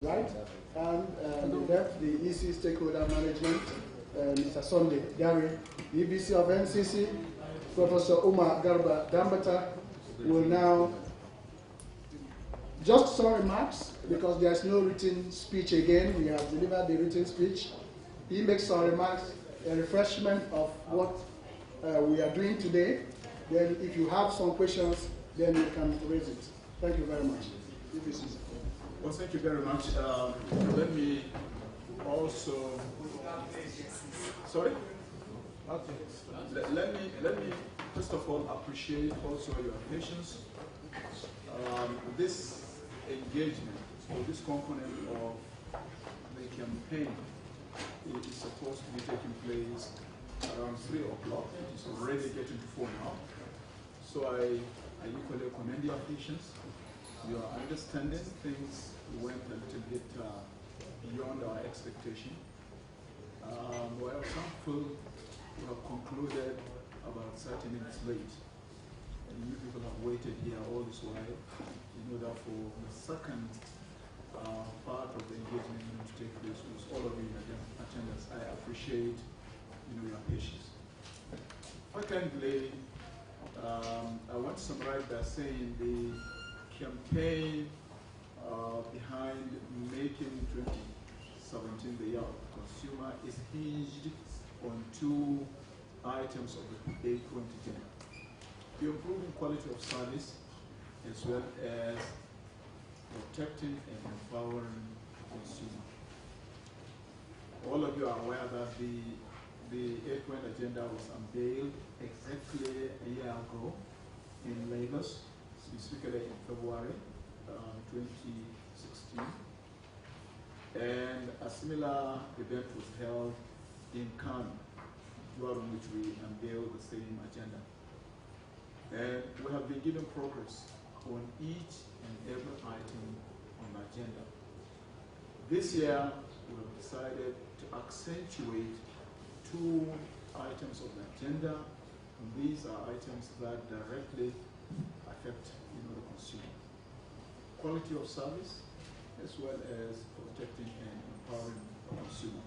Right? And the EC Stakeholder Management, Mr. Sunday Gary, the EBC of NCC, Professor Umar Garba Dambata will now just some remarks because there's no written speech again. We have delivered the written speech. He makes some remarks, a refreshment of what we are doing today. Then if you have some questions, then you can raise it. Thank you very much. EBC. Well, thank you very much. Let me also, sorry? Okay. Let me first of all appreciate also your patience. This engagement or this component of the campaign is supposed to be taking place around 3 o'clock. It is already getting to 4 now. So I equally commend your patience. Your understanding things went a little bit beyond our expectation. Well, thankful we have concluded about 30 minutes late. And you people have waited here all this while in order for the second part of the engagement to take place with all of you in attendance. I appreciate your patience. Secondly, I want to summarize by saying the campaign behind making 2017 the year of the consumer is hinged on 2 items of the 820 agenda: the improving quality of service as well as protecting and empowering the consumer. All of you are aware that the 820 agenda was unveiled exactly a year ago in Lagos, specifically in February 2016, and a similar event was held in Kano, during which we unveiled the same agenda. And we have been given progress on each and every item on the agenda. This year, we have decided to accentuate 2 items of the agenda, and these are items that directly affect the consumer: quality of service as well as protecting and empowering the consumer.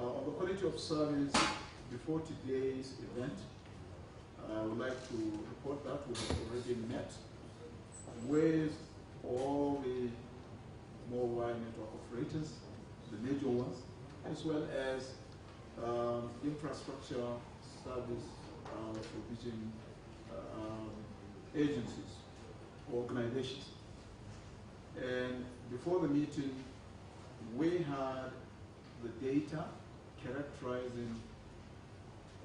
On the quality of service, before today's event, I would like to report that we have already met with all the mobile network operators, the major ones, as well as infrastructure service provision agencies, organizations. And before the meeting, we had the data characterizing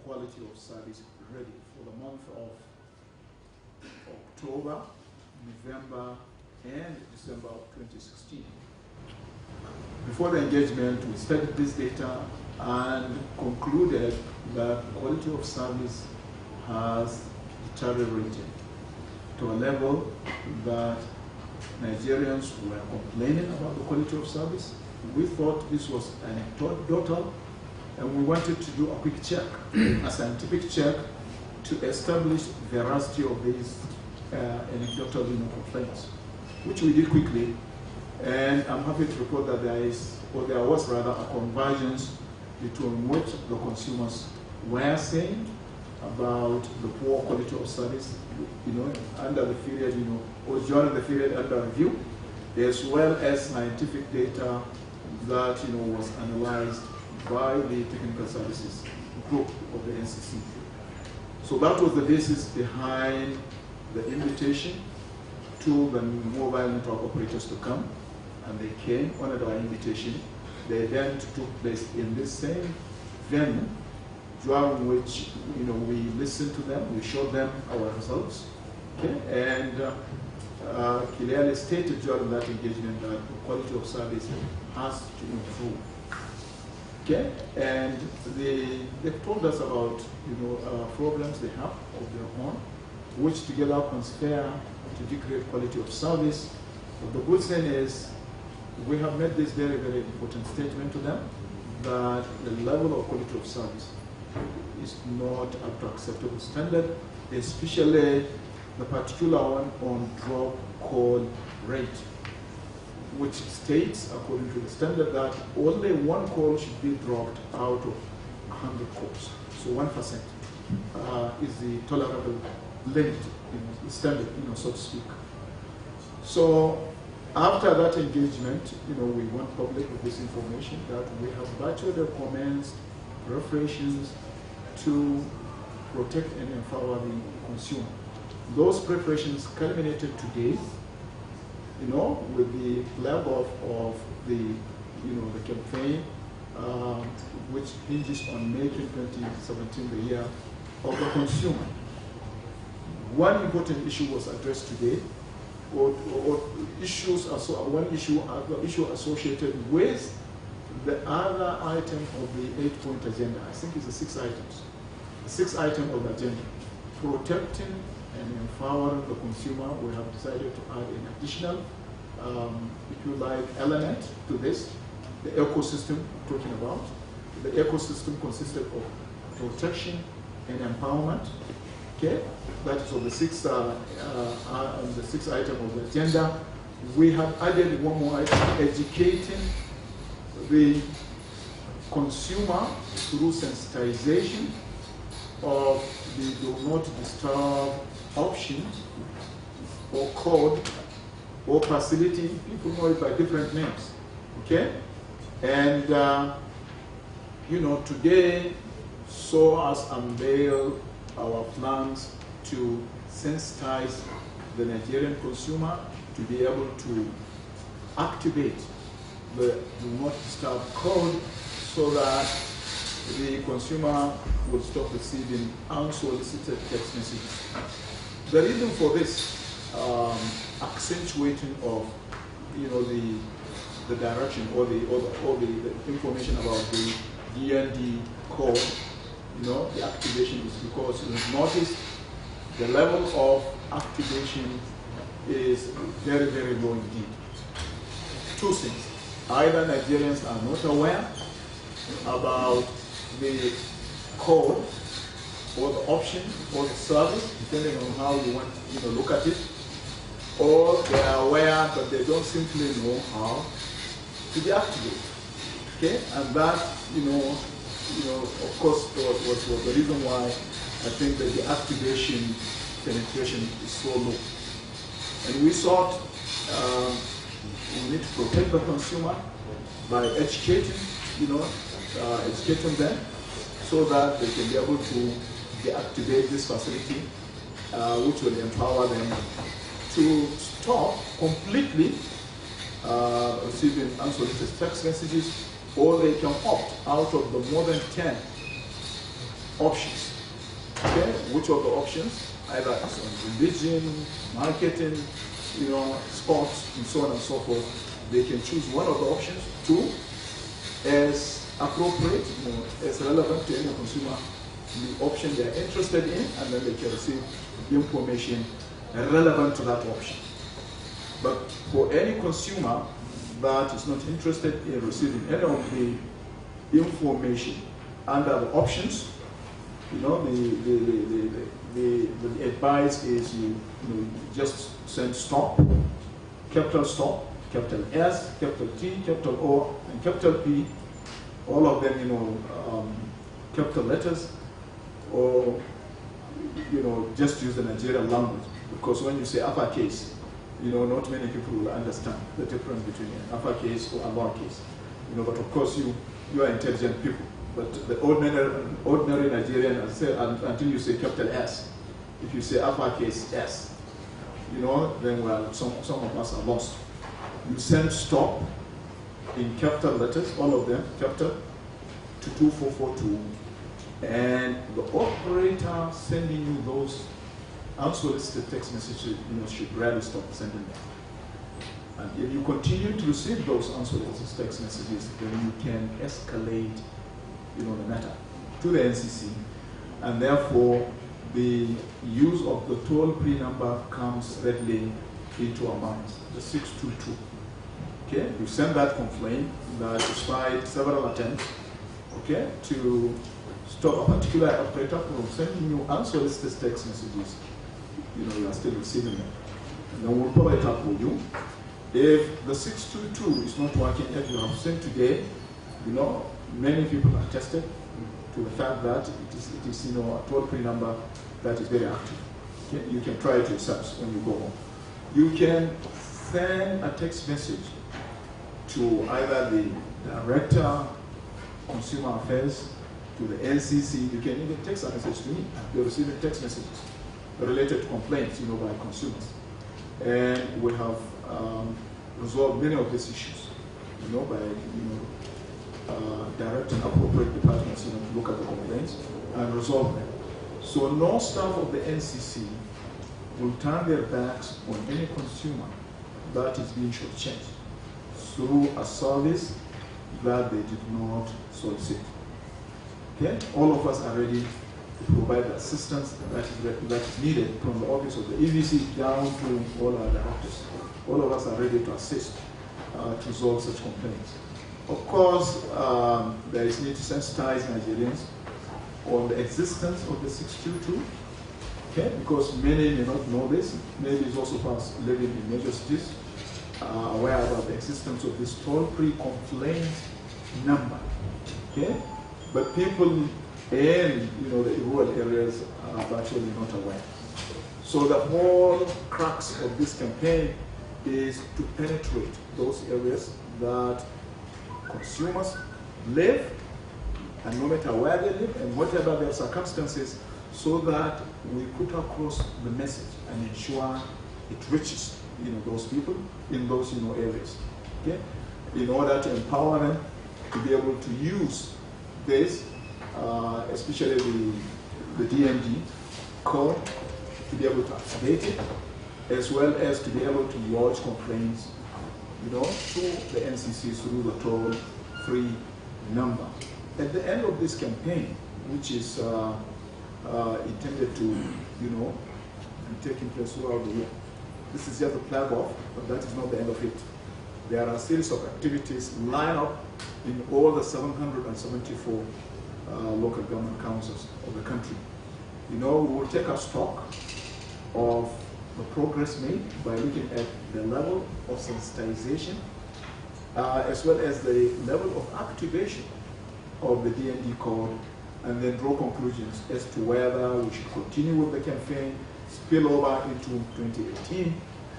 quality of service ready for the month of October, November, and December of 2016. Before the engagement, we studied this data and concluded that quality of service has deteriorated to a level that Nigerians were complaining about the quality of service. We thought this was anecdotal, and we wanted to do a quick check, a scientific check, to establish the veracity of these anecdotal complaints, which we did quickly. And I'm happy to report that there was rather a convergence between what the consumers were saying about the poor quality of service, under the period, or during the period under review, as well as scientific data that, was analyzed by the technical services group of the NCC. So that was the basis behind the invitation to the mobile network operators to come, and they came, honored our invitation. The event took place in this same venue, during which we listened to them, we showed them our results, okay? And clearly stated during that engagement that the quality of service has to improve, okay? And they told us about problems they have of their own, which together conspire to degrade quality of service. But the good thing is, we have made this very, very important statement to them that the level of quality of service is not up to acceptable standard, especially the particular one on drop call rate. which states, according to the standard, that only one call should be dropped out of 100 calls. So 1% is the tolerable limit, the standard, so to speak. So after that engagement, we went public with this information that we have virtually commenced preparations to protect and empower the consumer. Those preparations culminated today, with the flag off of the, the campaign, which hinges on making 2017 the year of the consumer. One important issue was addressed today, one issue associated with the other item of the 8-point agenda. I think it's the 6 items. The 6th item of the agenda, protecting and empowering the consumer. We have decided to add an additional, if you like, element to this, the ecosystem I'm talking about. The ecosystem consisted of protection and empowerment. Okay, that is on the 6th item of the agenda. We have added one more item, educating the consumer through sensitization of the do not disturb option or code or facility. People know it by different names. Okay, and today saw us unveil our plans to sensitize the Nigerian consumer to be able to activate the do not disturb code so that the consumer will stop receiving unsolicited text messages. The reason for this accentuating of the direction or the information about the DND code, the activation is because we've noticed the level of activation is very, very low indeed. Two things. Either Nigerians are not aware about the code or the option or the service, depending on how you want to look at it, or they are aware but they don't simply know how to deactivate. Okay, and that of course was the reason why I think that the activation penetration is so low. And we thought we need to protect the consumer by educating, educating them so that they can be able to deactivate this facility, which will empower them to stop completely receiving unsolicited text messages, or they can opt out of the more than 10 options. Okay, which of the options? Either it's on religion, marketing, sports, and so on and so forth. They can choose one of the options. 2, as appropriate, as relevant to any consumer, the option they're interested in, and then they can receive information relevant to that option. But for any consumer that is not interested in receiving any of the information under the options, the advice is you just send stop, capital S, capital T, capital O, and capital P, all of them, capital letters, or, just use the Nigerian language. Because when you say uppercase, not many people will understand the difference between an uppercase or a lowercase. But of course you are intelligent people. But the ordinary Nigerian, until you say capital S, if you say uppercase S, then some of us are lost. You send stop in capital letters, all of them, capital, to 2442, and the operator sending you those unsolicited text messages, should rarely stop sending them. And if you continue to receive those unsolicited text messages, then you can escalate, the matter to the NCC, and therefore the use of the toll-free number comes readily into our minds, the 622. Okay, you send that complaint that despite several attempts, okay, to stop a particular operator from sending you unsolicited text messages, you are still receiving them. And then we'll follow it up with you. If the 622 is not working, as you have seen today, you know, many people are tested to the fact that it is you know, a toll-free number that is very active. Okay? You can try it yourselves when you go home. You can send a text message to either the Director, Consumer Affairs, to the LCC. You can even text a message to me. You're receiving text messages related to complaints, you know, by consumers. And we have resolved many of these issues, you know, by, you know, directing appropriate departments, you know, to look at the complaints and resolve them. So no staff of the NCC will turn their backs on any consumer that is being shortchanged through a service that they did not solicit. Okay? All of us are ready to provide the assistance that is needed from the office of the EVC down to all our directors. All of us are ready to assist to resolve such complaints. Of course, there is need to sensitize Nigerians on the existence of the 622, okay? Because many may not know this. Maybe it's also us living in major cities aware about the existence of this toll-free complaint number, okay? But people in, you know, the rural areas are virtually not aware. So the whole crux of this campaign is to penetrate those areas that consumers live, and no matter where they live and whatever their circumstances, so that we put across the message and ensure it reaches, you know, those people in those, you know, areas, okay? In order to empower them to be able to use this, especially the DMD code, to be able to activate it, as well as to be able to lodge complaints, you know, to the NCC through the toll-free number. At the end of this campaign, which is intended to, you know, be taking place throughout the year, this is just a flag off, but that is not the end of it. There are a series of activities lined up in all the 774 local government councils of the country. You know, we will take a stock of the progress made by looking at the level of sensitization, as well as the level of activation of the DND code, and then draw conclusions as to whether we should continue with the campaign, spill over into 2018,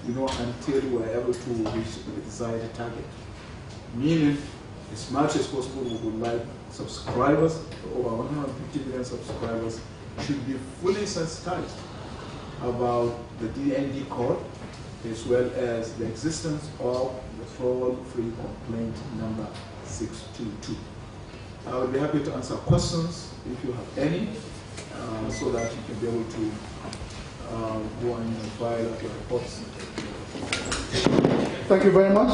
you know, until we're able to reach the desired target. Meaning, as much as possible, we would like subscribers, over 150 million subscribers, should be fully sensitized about the DND code, as well as the existence of the toll-free complaint number 622. I will be happy to answer questions if you have any, so that you can be able to go and file your reports. Thank you very much.